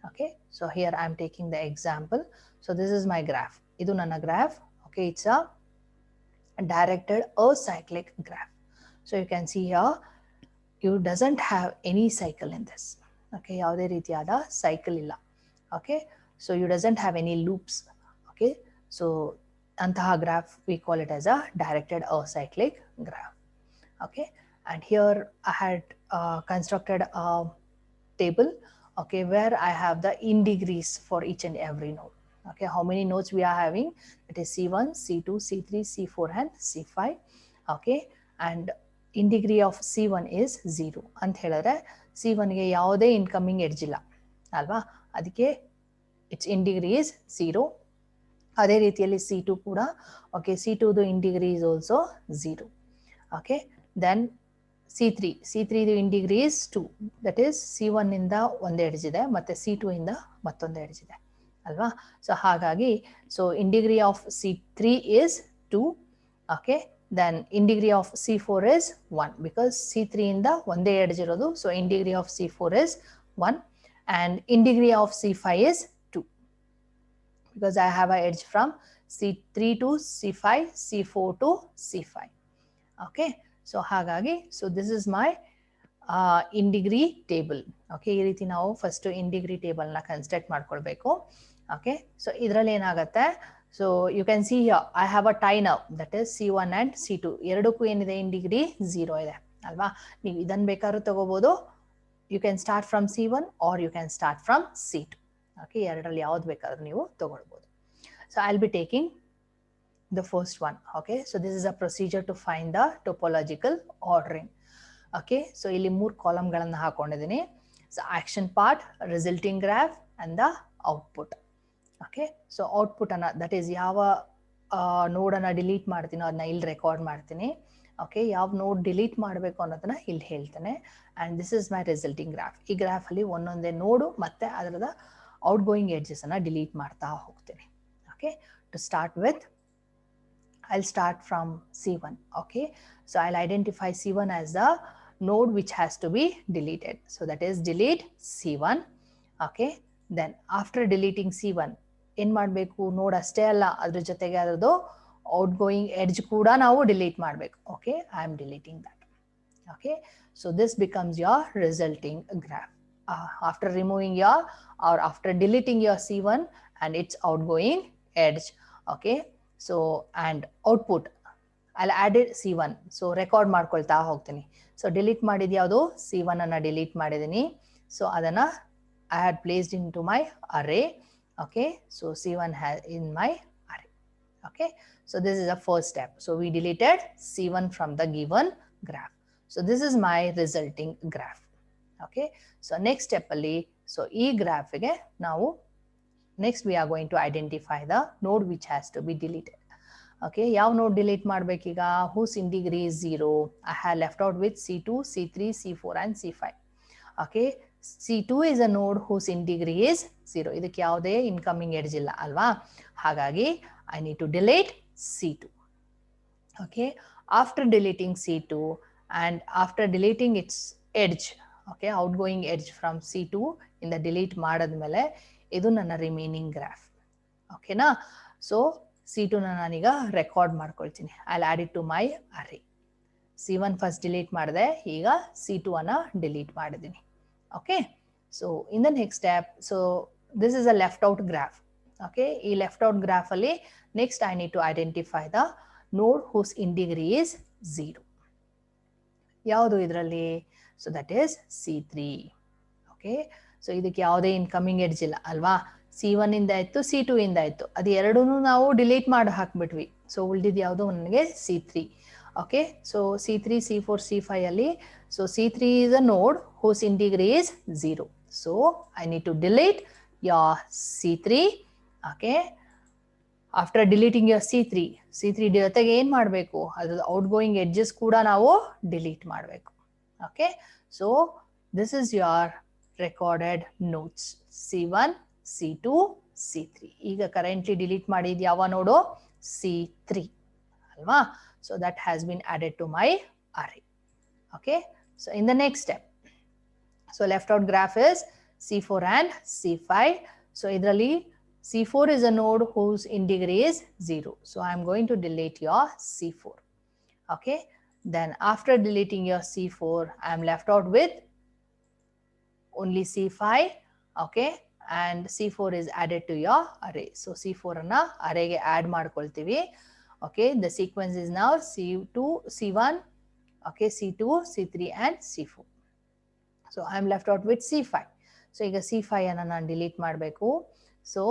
Okay, so here I am taking the example. So this is my graph. ಇದು ನನ್ನ graph. Okay, it's a directed acyclic graph. So you can see here, you doesn't have any cycle in this. Okay, ಯಾವುದೇ ರೀತಿಯಾದ cycle ಇಲ್ಲ. Okay, so you doesn't have any loops. Okay, so ಅಂತಹ graph we call it as a directed acyclic graph. Okay, and here I had constructed a table, okay, where I have the in degrees for each and every node. Okay, how many nodes we are having? It is C1, C2, C3, C4 and C5. Okay, and in degree of C1 is 0 ಅಂತ ಹೇಳಿದ್ರೆ C1 ಗೆ ಯಾವುದೇ incoming edge ಇಲ್ಲ ಅಲ್ವಾ, ಅದಕ್ಕೆ it's in degree is 0. ಅದೇ ರೀತಿಯಲ್ಲಿ C2 ಕೂಡ, okay, C2 ದು in degree is also 0. Okay, then C3 ದು in degree is 2. That is C1 ಇಂದ ಒಂದು ಎಡ್ಜ್ ಇದೆ ಮತ್ತೆ C2 ಇಂದ ಮತ್ತೊಂದು ಎಡ್ಜ್ ಇದೆ ಅಲ್ವಾ. ಸೊ ಹಾಗಾಗಿ so in degree of C3 is 2. Okay, then in degree of C4 is 1 because C3 ಇಂದ ಒಂದೇ ಎಡ್ಜ್ ಇರೋದು. So in degree of C4 is 1 and in degree of C5 is 2 because I have an edge from C3 to C5, C4 to C5. Okay, so ಹಾಗಾಗಿ so this is my in degree table. Okay, ಈ ರೀತಿ ನಾವು first in degree table ನ construct ಮಾಡ್ಕೊಳ್ಬೇಕು. Okay, so ಇದರಲ್ಲಿ ಏನಾಗುತ್ತೆ, so you can see here I have a tie now, that is C1 and C2 ಎರಡಕ್ಕೂ ಏನಿದೆ in degree 0 ಇದೆ ಅಲ್ವಾ. ನೀವು ಇದನ್ನ ಬೇಕಾದ್ರೂ ತಗೋಬಹುದು, you can start from C1 or you can start from C2. Okay, ಎರಡರಲ್ಲಿ ಯಾವ್ದು ಬೇಕಾದ್ರೂ ನೀವು ತಗೊಳ್ಬಹುದು. So I'll be taking the first one. Okay, so this is a procedure to find the topological ordering. Okay, so ಇಲ್ಲಿ 3 column ಗಳನ್ನ ಹಾಕೊಂಡಿದ್ದೀನಿ. So action part, resulting graph and the output. Okay, so output ಅನ್ನ that is ಯಾವ ನೋಡ್ ಅನ್ನ delete ಮಾಡ್ತೀನೋ ಅದನ್ನ ಇಲ್ಲಿ record ಮಾಡ್ತೀನಿ. ಓಕೆ, ಯಾವ ನೋಡ್ ಡಿಲೀಟ್ ಮಾಡಬೇಕು ಅನ್ನೋದನ್ನ ಇಲ್ಲಿ ಹೇಳ್ತೇನೆ. And this is my resulting graph. ಈ ಗ್ರಾಫ್ ಅಲ್ಲಿ ಒಂದೊಂದೇ ನೋಡು ಮತ್ತೆ ಅದರದ ಔಟ್ಗೋಯಿಂಗ್ ಎಡ್ಜಸ್ ಅನ್ನ ಡಿಲೀಟ್ ಮಾಡ್ತಾ ಹೋಗ್ತೀನಿ. Okay, to start with I'll start from C1. Okay, so I'll identify C1 as the node which has to be deleted. So that is delete C1. Okay, then after deleting C1 ಏನ್ ಮಾಡಬೇಕು, ನೋಡ್ ಅಷ್ಟೇ ಅಲ್ಲ ಅದ್ರ ಜೊತೆಗೆ ಅದರದ್ದು outgoing edge ಕೂಡ ನಾವು ಡಿಲೀಟ್ ಮಾಡಬೇಕು. Okay, I am deleting that. Okay, so this becomes your resulting graph after removing your or after deleting your C1 and its outgoing edge. Okay, so and output I'll add it C1. so record ಮಾಡ್ಕೊಳ್ತಾ ಹೋಗ್ತೀನಿ. So delete ಮಾಡಿದ ಯಾವುದು C1 ಅನ್ನ delete ಮಾಡಿದೀನಿ. So ಅದನ್ನ I had placed into my array. Okay, so C1 has in my array. Okay, so this is the first step. So we deleted C1 from the given graph. So this is my resulting graph. Okay, so next step ali, so e graph ige now next we are going to identify the node which has to be deleted. Okay, yav node delete madbekiga, whose integer is 0. I have left out with C2, C3, C4 and C5. Okay, C2 is a node whose integer is 0. ಇದಕ್ಕೆ ಯಾವುದೇ incoming edge ಇಲ್ಲ ಅಲ್ವಾ, ಹಾಗಾಗಿ I need to delete C2. Okay, after deleting C2 and after deleting its edge, okay, outgoing edge from C2 in the delete ಮಾಡಿದ್ಮೇಲೆ ಇದು ನನ್ನ remaining graph. ಓಕೆನಾ, so C2 ನಾನೀಗ ರೆಕಾರ್ಡ್ ಮಾಡ್ಕೊಳ್ತೀನಿ. I'll add it to my array. C1 first delete ಮಾಡಿದೆ, ಈಗ C2 ಅನ್ನ delete ಮಾಡಿದ್ದೀನಿ. Okay, so in the next step, so this is a left out graph. Okay, ಈ left out graph ಅಲ್ಲಿ next I need to identify the node whose integer is 0. ಯಾವುದು ಇದರಲ್ಲಿ? So that is C3. Okay, so ಇದಕ್ಕೆ ಯಾವುದೇ incoming edge ಇಲ್ಲ ಅಲ್ವಾ, C1 ಇಂದ ಇತ್ತು, C2 ಇಂದ ಇತ್ತು, ಅದು ಎರಡೂ ನಾವು ಡಿಲೀಟ್ ಮಾಡಿ ಹಾಕ್ಬಿಟ್ವಿ. ಸೊ ಉಳಿದಿದ್ದು ಯಾವುದು ನನಗೆ C3. Okay, so C3, C4, C5 ಅಲ್ಲಿ, so C3 is a node whose integer is 0. So I need to delete your C3. Okay, after deleting your C3 ಜೊತೆಗೆ ಏನು ಮಾಡಬೇಕು, ಅದು ಔಟ್ಗೋಯಿಂಗ್ ಎಡ್ಜಸ್ ಕೂಡ ನಾವು ಡಿಲೀಟ್ ಮಾಡಬೇಕು. Okay, so this is your recorded nodes C1, C2, C3. ಈಗ currently delete ಮಾಡಿದ್ದು ಯಾವ ನೋಡು? C3 ಅಲ್ವಾ. So that has been added to my array. Okay, so in the next step, so left out graph is C4 and C5. So idrali C4 is a node whose integer is 0. So I am going to delete your C4. Okay, then after deleting your C4, I am left out with only C5. Okay, and C4 is added to your array. So C4 anna array ge add ಮಾಡ್ಕೊಳ್ತೀವಿ. Okay, the sequence is now C2, C1, okay, C2, C3 and C4. So I am left out with C5. So ಈಗ C5 ಅನ್ನ ನಾನು delete ಮಾಡಬೇಕು. So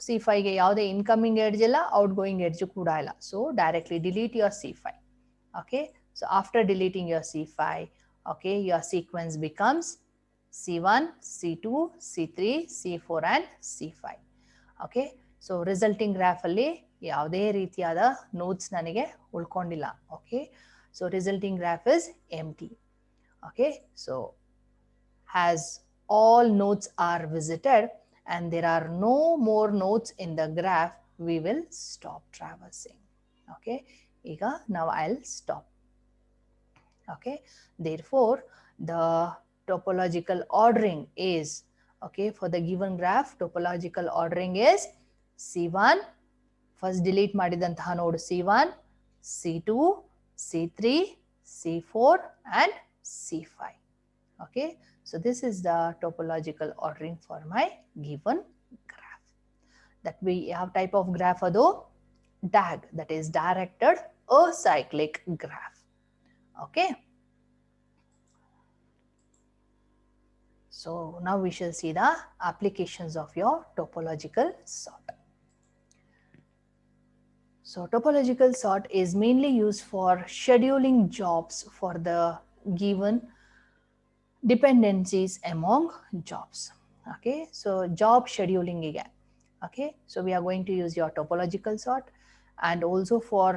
C5 ಗೆ ಯಾವುದೇ incoming edge ಇಲ್ಲ, outgoing edge ಕೂಡ ಇಲ್ಲ. So directly delete your C5. Okay, so after deleting your C5, okay, your sequence becomes C1, C2, C3, C4 and C5. Okay, so resulting graph ಅಲ್ಲಿ ಯಾವುದೇ ರೀತಿಯಾದ notes ನನಗೆ ಉಳ್ಕೊಂಡಿಲ್ಲ. Okay, so resulting graph is empty. Okay, so as all nodes are visited and there are no more nodes in the graph, we will stop traversing. Okay, ಈಗ now I'll stop. Okay, therefore the topological ordering is, okay, for the given graph topological ordering is C1, first delete ಮಾಡಿದಂತಹ ನೋಡ್ C1, C2, C3, C4 and C5. Okay, so this is the topological ordering for my given graph. That we have type of graph ado DAG, that is directed acyclic graph. Okay, so now we shall see the applications of your topological sort. So topological sort is mainly used for scheduling jobs for the given dependencies among jobs. Okay, so job scheduling again. Okay, so we are going to use your topological sort and also for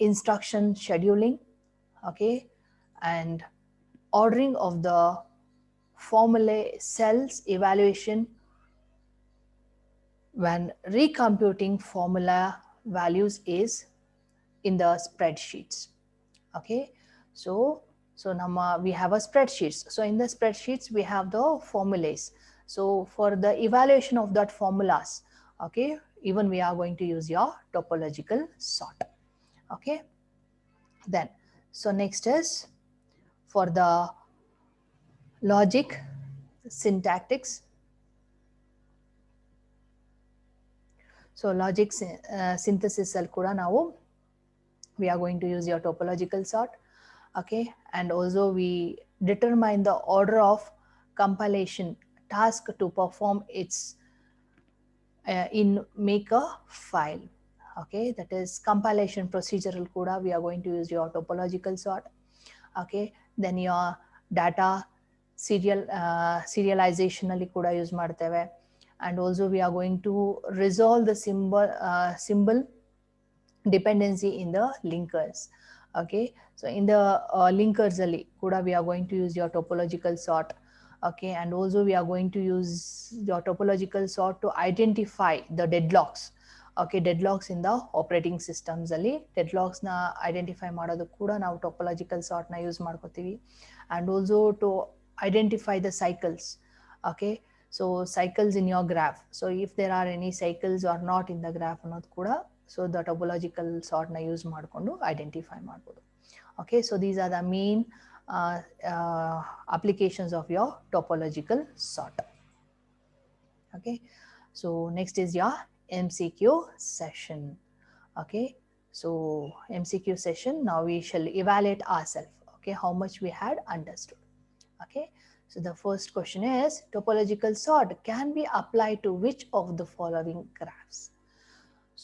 instruction scheduling. Okay, and ordering of the formula cells evaluation when recomputing formula values is in the spreadsheets. Okay, so we have a spreadsheets. So in the spreadsheets we have the formulas. So for the evaluation of that formulas, okay, even we are going to use your topological sort. Okay, then so next is for the logic syntactics. So logic synthesis al kuda ನಾವು we are going to use your topological sort. Okay, and also we determine the order of compilation task to perform its in make a file. Okay, that is compilation procedural kuda we are going to use your topological sort. Okay, then your data serialization ಅಲ್ಲಿ ಕೂಡ use ಮಾಡ್ತೇವೆ. And also we are going to resolve the symbol dependency in the linkers. Okay, so in the linkers ali kuda we are going to use your topological sort. Okay, and also we are going to use your topological sort to identify the deadlocks. Okay, deadlocks in the operating systems ali deadlocks na identify ಮಾಡೋದು ಕೂಡ ನಾವು topological sort na use ಮಾಡ್ಕೊತೀವಿ. And also to identify the cycles. Okay, so cycles in your graph, so if there are any cycles or not in the graph ಅನ್ನೋದು ಕೂಡ so the topological sort na use ಮಾಡ್ಕೊಂಡು identify ಮಾಡ್ಬೋದು. Okay, so these are the main applications of your topological sort. Okay, so next is your MCQ session. Okay, so MCQ session, now we shall evaluate ourselves. Okay, how much we had understood. Okay, so the first question is topological sort can be applied to which of the following graphs?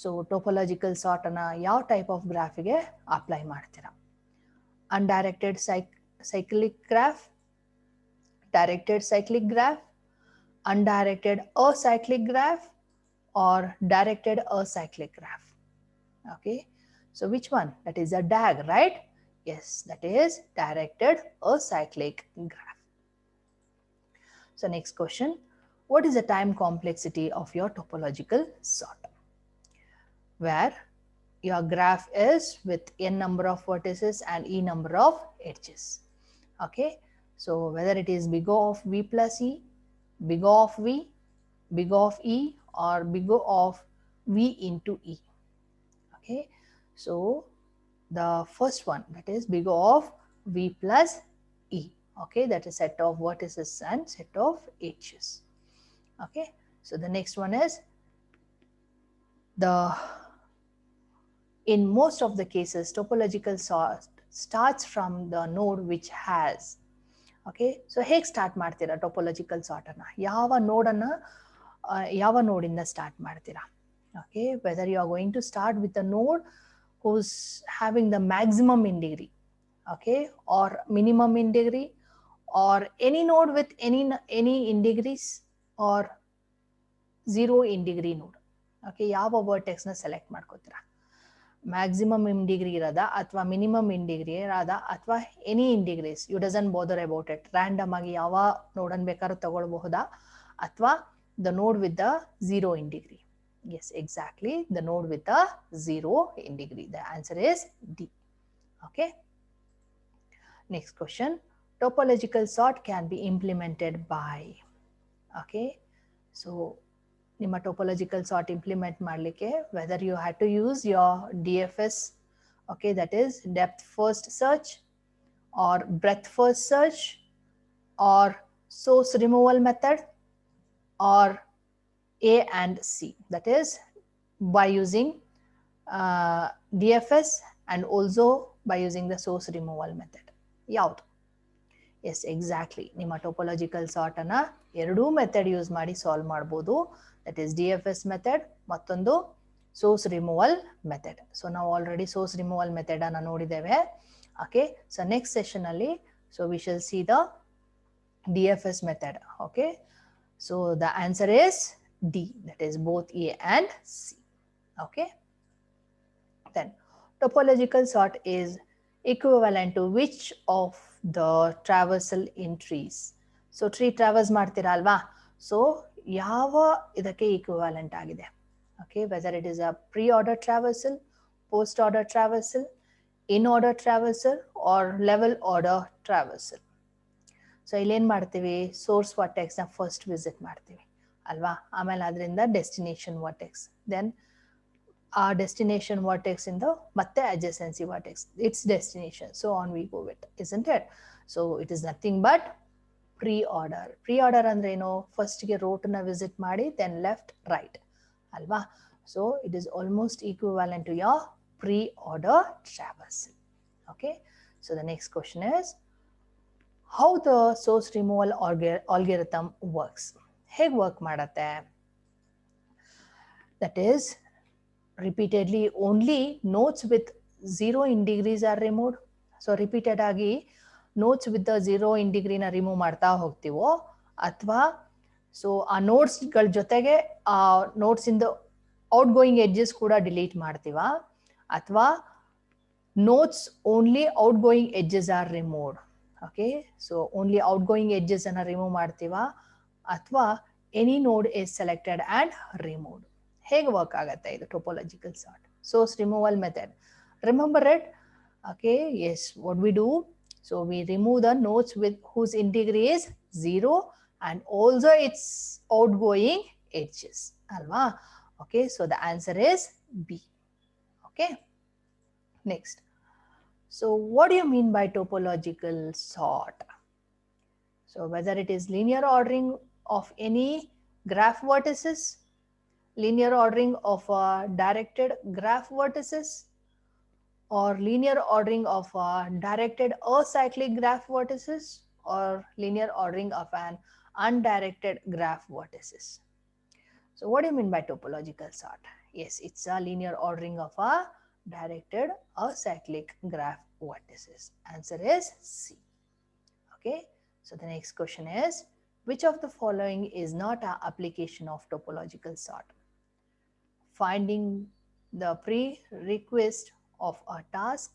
So topological sort ana yav type of graph ge apply ಮಾಡ್ತೀರಾ? Undirected cyclic graph, directed cyclic graph, undirected acyclic graph, or directed acyclic graph. Okay, so which one? That is a DAG, right? Yes, that is directed acyclic graph. So next question, what is the time complexity of your topological sort? Where your graph is with n number of vertices and e number of edges. Okay, so whether it is big O of v plus e, big O of v, big O of e, or big O of v into e. Okay, so the first one, that is big O of v plus e. Okay, that is set of vertices and set of edges. Okay, so the next one is in most of the cases topological sort starts from the node which has. Okay, so ಹೇಗೆ start ಮಾಡ್ತೀರಾ topological sort ಅನ್ನ? ಯಾವ ನೋಡನ್ನು ಯಾವ ನೋಡಿಂದ start ಮಾಡ್ತೀರಾ? Okay, whether you are going to start with a node who's having the maximum in degree, okay, or minimum in degree, or any node with any in degrees, or 0 in degree node. Okay, ಯಾವ vertex ನ select ಮಾಡ್ಕೋತೀರಾ? Maximum in degree ಇರೋದ ಅಥವಾ minimum in degree ಇರೋದ ಅಥವಾ any in degrees, you doesn't bother about it. Random ಆಗಿ ಯಾವ ನೋಡನ್ ಬೇಕಾದ್ರೂ ತಗೊಳ್ಬಹುದಾ ಅಥವಾ the node with the 0 in degree? Yes, exactly, the node with the 0 in degree. The answer is D. Okay, next question, topological sort can be implemented by. Okay, so ನಿಮ್ಮ topological sort implement ಮಾಡಲಿಕ್ಕೆ whether you had to use your DFS, okay, that is depth first search, or breadth first search, or source removal method, or A and C, that is by using DFS and also by using the source removal method. ಯಾವುದು? Yes, exactly, ನಿಮ್ಮ topological sort ಅನ್ನ ಎರಡೂ method use ಮಾಡಿ solve ಮಾಡ್ಬೋದು. That is DFS method ಮತ್ತೊಂದು source removal method. So ನಾವು already source removal method ಅನ್ನ ನೋಡಿದ್ದೇವೆ. Okay, so next session ಅಲ್ಲಿ so we shall see the DFS method. Okay, so the answer is D, that is both A and C. Okay, then topological sort is equivalent to which of the traversal in trees? So tree traverse ಮಾಡ್ತೀರಾ ಅಲ್ವಾ? So ಯಾವ ಇದಕ್ಕೆ equivalent ಆಗಿದೆ? Okay, whether it is a pre-order traversal, post-order traversal, in-order traversal, or level order traversal. So ಇಲ್ಲೇನ್ ಮಾಡ್ತೀವಿ? Source vertex ನ first visit ಮಾಡ್ತೀವಿ ಅಲ್ವಾ? ಆಮೇಲೆ ಅದರಿಂದ ಡೆಸ್ಟಿನೇಷನ್ ವರ್ಟೆಕ್ಸ್, ದೆನ್ ಆ ಡೆಸ್ಟಿನೇಷನ್ ವರ್ಟೆಕ್ಸ್ ಇಂದ ಮತ್ತೆ adjacency vertex, its destination, so on we go with, isn't it? So it is nothing but pre-order. Pre-order ಅಂದ್ರೆ ಏನು? ಫಸ್ಟ್ ಗೆ ರೋಟ್ ನ ವಿಸಿಟ್ ಮಾಡಿ ದೆನ್ ಲೆಫ್ಟ್ ರೈಟ್ ಅಲ್ವಾ? So it is almost equivalent to your pre-order traversal. Okay, so the next question is, how the source removal algorithm works. ಹೇಗೆ work ಮಾಡುತ್ತೆ? That is, repeatedly only nodes with 0 in degrees are removed. So repeated ಆಗಿ nodes with the 0 in degree ನ remove ಮಾಡ್ತಾ ಹೋಗ್ತೀವೋ, ಅಥವಾ so ಆ ನೋಟ್ಸ್ಗಳ ಜೊತೆಗೆ ಆ notes ಇಂದ ಔಟ್ಗೋಯಿಂಗ್ ಎಡ್ಜಸ್ ಕೂಡ ಡಿಲೀಟ್ ಮಾಡ್ತೀವ, ಅಥವಾ nodes only outgoing edges are removed. Okay, so only outgoing edges ಅನ್ನ ರಿಮೂವ್ ಮಾಡ್ತೀವ, ಅಥವಾ any node is selected and removed. ಹೇಗೆ ವರ್ಕ್ ಆಗುತ್ತೆ ಇದು topological sort source removal method? Remember it? Okay, yes, what we do, so we remove the nodes with whose integrity is 0 and also its outgoing edges, alva? Okay, so the answer is B. Okay, next. So what do you mean by topological sort? So whether it is linear ordering of any graph vertices, linear ordering of directed graph vertices, or linear ordering of directed acyclic graph vertices, or linear ordering of an undirected graph vertices. So what do you mean by topological sort? Yes, it's a linear ordering of a directed acyclic graph vertices. Answer is C. Okay, so the next question is, which of the following is not an application of topological sort? Finding the prerequisite of a task,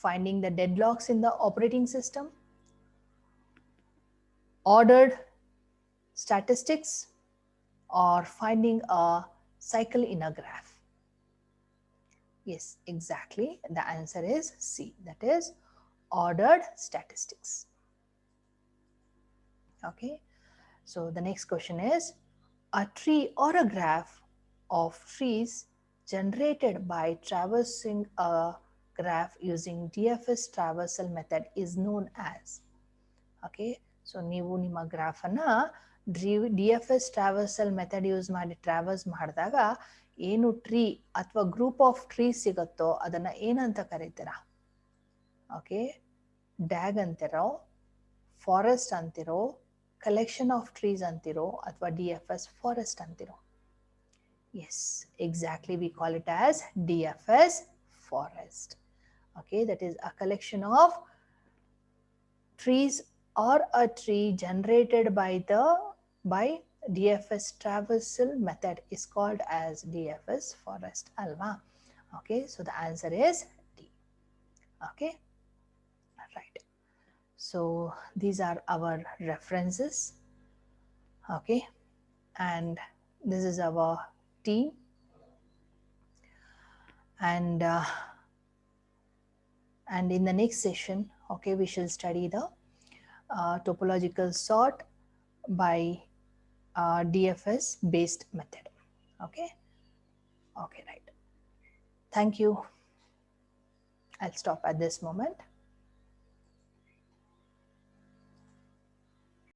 finding the deadlocks in the operating system, ordered statistics, or finding a cycle in a graph. Yes, exactly. The answer is C. That is ordered statistics. Okay. So the next question is, a tree or a graph of trees generated by traversing a graph using DFS traversal method is known as. Okay. So ನೀವು ನಿಮ್ಮ graph ಅನ್ನ DFS traversal method use ಮಾಡಿ traverse ಮಾಡಿದಾಗ ಏನು tree ಅಥವಾ group of tree ಸಿಗುತ್ತೋ ಅದನ್ನ ಏನಂತ ಕರೀತೀರಾ? ಓಕೆ, ಡ್ಯಾಗ್ ಅಂತಿರೋ, ಫಾರೆಸ್ಟ್ ಅಂತಿರೋ, ಕಲೆಕ್ಷನ್ ಆಫ್ ಟ್ರೀಸ್ ಅಂತಿರೋ, ಅಥವಾ DFS ಫಾರೆಸ್ಟ್ ಅಂತಿರೋ? Yes, exactly, we call it as DFS forest. Okay, that is a collection of trees or a tree generated by DFS traversal method is called as DFS forest, alva? Okay, so the answer is D. Okay, right. So these are our references. Okay, and this is our team, and in the next session, okay, we shall study the topological sort by DFS based method. Okay, okay, right. Thank you. I'll stop at this moment.